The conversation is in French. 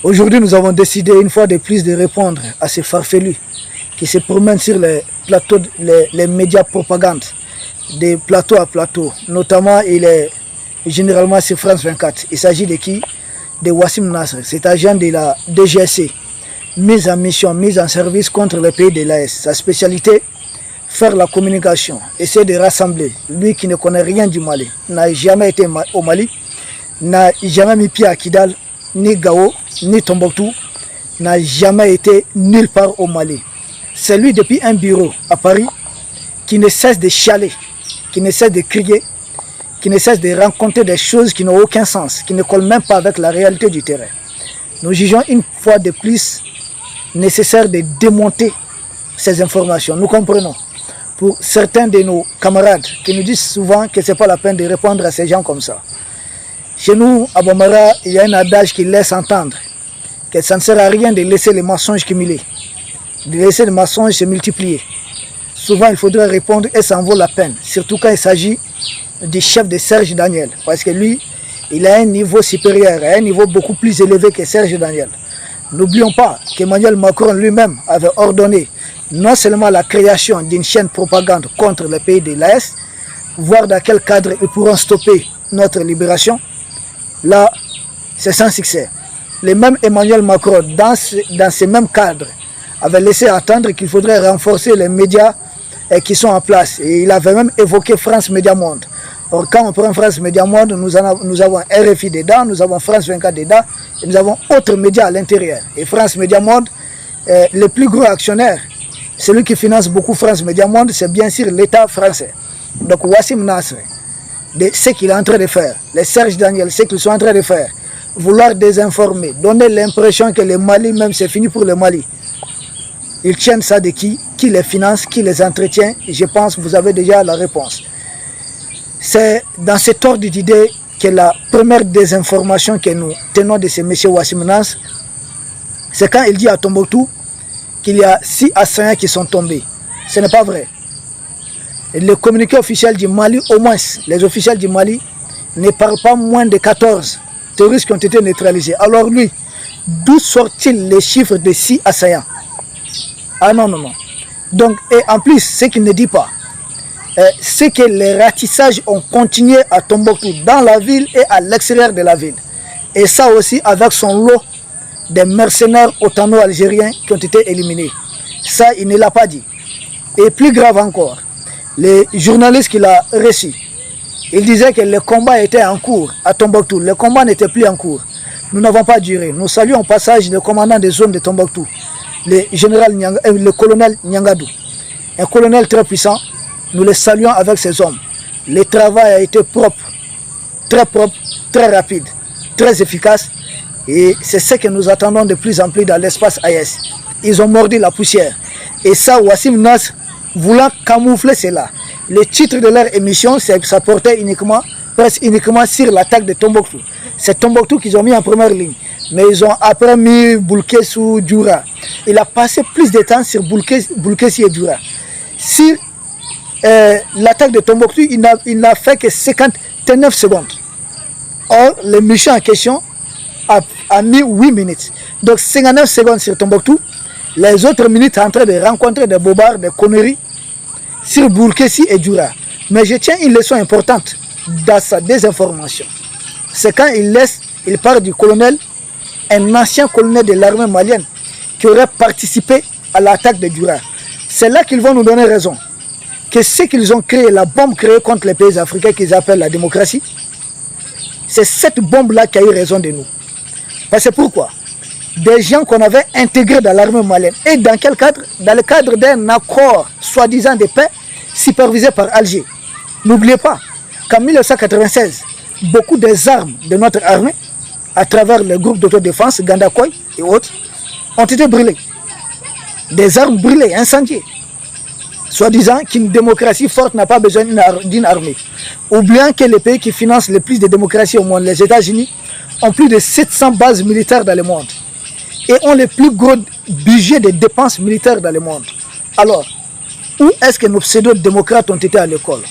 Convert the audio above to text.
Aujourd'hui, nous avons décidé une fois de plus de répondre à ces farfelus qui se promènent sur les plateaux, les médias propagande, de plateau à plateau. Notamment, généralement sur France 24. Il s'agit de qui? De Wassim Nasr, cet agent de la DGSC, mise en mission, mise en service contre les pays de l'AES. Sa spécialité, faire la communication, essayer de rassembler. Lui qui ne connaît rien du Mali, n'a jamais été au Mali, n'a jamais mis pied à Kidal, ni Gao, ni Tombouctou, n'a jamais été nulle part au Mali. C'est lui depuis un bureau à Paris qui ne cesse de chialer, qui ne cesse de crier, qui ne cesse de rencontrer des choses qui n'ont aucun sens, qui ne collent même pas avec la réalité du terrain. Nous jugeons une fois de plus nécessaire de démonter ces informations. Nous comprenons. Pour certains de nos camarades qui nous disent souvent que ce n'est pas la peine de répondre à ces gens comme ça. Chez nous, à Bamara, il y a un adage qui laisse entendre que ça ne sert à rien de laisser les mensonges cumuler, de laisser les mensonges se multiplier. Souvent, il faudrait répondre et ça en vaut la peine, surtout quand il s'agit du chef de Serge Daniel, parce que lui, il a un niveau supérieur, un niveau beaucoup plus élevé que Serge Daniel. N'oublions pas qu'Emmanuel Macron lui-même avait ordonné non seulement la création d'une chaîne propagande contre les pays de l'AES, voir dans quel cadre ils pourront stopper notre libération. Là, c'est sans succès. Le même Emmanuel Macron, dans ce même cadre, avait laissé entendre qu'il faudrait renforcer les médias qui sont en place. Et il avait même évoqué France Média Monde. Or, quand on prend France Média Monde, nous avons RFI dedans, nous avons France 24 dedans, et nous avons autres médias à l'intérieur. Et France Média Monde, le plus gros actionnaire, celui qui finance beaucoup France Média Monde, c'est bien sûr l'État français. Donc Wassim Nasr, de ce qu'il est en train de faire, les Serge Daniel, ce qu'ils sont en train de faire, vouloir désinformer, donner l'impression que le Mali même c'est fini pour le Mali. Ils tiennent ça de qui les finance, qui les entretient? Je pense que vous avez déjà la réponse. C'est dans cet ordre d'idée que la première désinformation que nous tenons de ce monsieur Wassim Nasr, c'est quand il dit à Tombouctou qu'il y a 6 assaillants qui sont tombés. Ce n'est pas vrai. Et le communiqué officiel du Mali, au moins, les officiels du Mali ne parlent pas moins de 14 terroristes qui ont été neutralisés. Alors lui, d'où sort-il les chiffres de 6 assaillants? Ah non, non, non. Donc, et en plus, ce qu'il ne dit pas, c'est que les ratissages ont continué à Tombouctou, dans la ville et à l'extérieur de la ville. Et ça aussi avec son lot des mercenaires otano-algériens qui ont été éliminés. Ça, il ne l'a pas dit. Et plus grave encore, les journalistes qu'il a reçus, il disait que le combat était en cours à Tombouctou. Le combat n'était plus en cours. Nous n'avons pas duré. Nous saluons au passage le commandant des zones de Tombouctou, le colonel Nyangadou. Un colonel très puissant. Nous le saluons avec ses hommes. Le travail a été propre, très rapide, très efficace. Et c'est ce que nous attendons de plus en plus dans l'espace AES. Ils ont mordu la poussière. Et ça, Wassim Nasr, voulant camoufler cela. Le titre de leur émission, ça portait presque uniquement sur l'attaque de Tombouctou. C'est Tombouctou qu'ils ont mis en première ligne. Mais ils ont après mis Boulkessou Djoura. Il a passé plus de temps sur Boulkessi et Djoura. Sur l'attaque de Tombouctou, il n'a fait que 59 secondes. Or, le mission en question a mis 8 minutes. Donc 59 secondes sur Tombouctou. Les autres minutes en train de rencontrer des bobards, des conneries sur Boulkessi et Djoura. Mais je tiens une leçon importante dans sa désinformation. C'est quand il parle du colonel, un ancien colonel de l'armée malienne qui aurait participé à l'attaque de Djoura. C'est là qu'ils vont nous donner raison. Que ce qu'ils ont créé, la bombe créée contre les pays africains qu'ils appellent la démocratie, c'est cette bombe-là qui a eu raison de nous. Parce que pourquoi? Des gens qu'on avait intégrés dans l'armée malienne. Et dans quel cadre? Dans le cadre d'un accord soi-disant de paix supervisé par Alger. N'oubliez pas qu'en 1996, beaucoup des armes de notre armée, à travers le groupe d'autodéfense, Gandakoy et autres, ont été brûlées. Des armes brûlées, incendiées. Soi-disant qu'une démocratie forte n'a pas besoin d'une armée. Oubliant que les pays qui financent le plus de démocratie au monde, les États-Unis, ont plus de 700 bases militaires dans le monde. Et ont le plus gros budget de dépenses militaires dans le monde. Alors, où est-ce que nos pseudo-démocrates ont été à l'école?